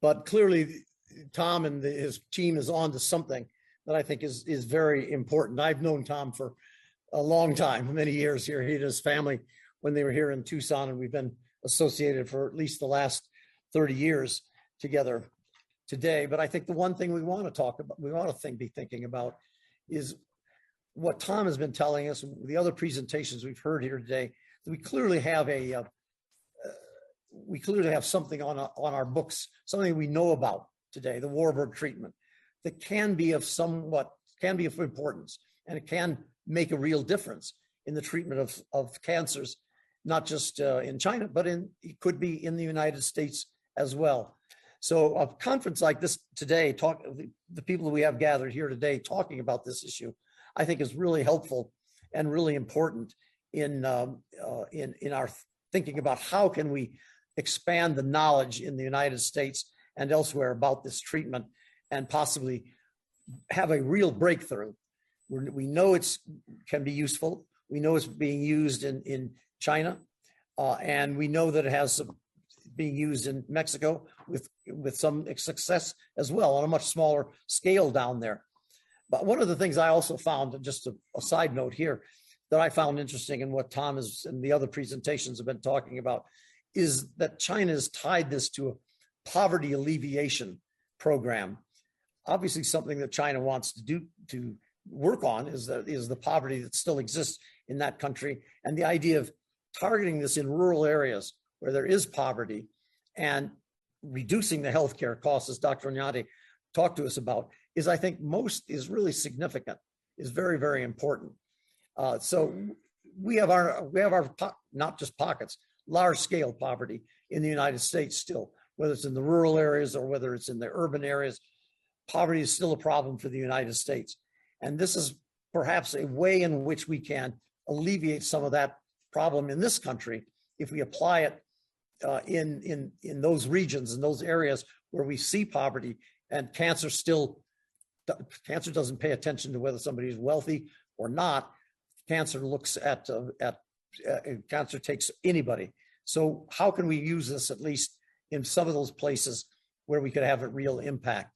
But clearly, Tom and his team is on to something that I think is very important. I've known Tom for a long time, many years here. He and his family, when they were here in Tucson, and we've been associated for at least the last 30 years together today. But I think the one thing we want to talk about, we want to be thinking about, is what Tom has been telling us, the other presentations we've heard here today, that we clearly have something on our books, something we know about today, the Warburg treatment, that can be of importance, and it can make a real difference in the treatment of cancers, not just in China, but it could be in the United States as well. So a conference like this today, the people we have gathered here today talking about this issue, I think is really helpful and really important in our thinking about how can we expand the knowledge in the United States and elsewhere about this treatment and possibly have a real breakthrough. We know it can be useful. We know it's being used in China, and we know that it has being used in Mexico with some success as well on a much smaller scale down there. But one of the things I also found, just a side note here, that I found interesting in what Tom and the other presentations have been talking about, is that China has tied this to a poverty alleviation program. Obviously, something that China wants to work on is the poverty that still exists in that country, and the idea of targeting this in rural areas where there is poverty and reducing the healthcare costs, as Dr. Oñate talked to us about, is, I think, is really significant, is very, very important. So we have our not just pockets, large scale poverty in the United States still, whether it's in the rural areas or whether it's in the urban areas. Poverty is still a problem for the United States. And this is perhaps a way in which we can alleviate some of that problem in this country if we apply it in those regions, in those areas where we see poverty, and cancer doesn't pay attention to whether somebody is wealthy or not. Cancer looks at cancer takes anybody. So how can we use this at least in some of those places where we could have a real impact?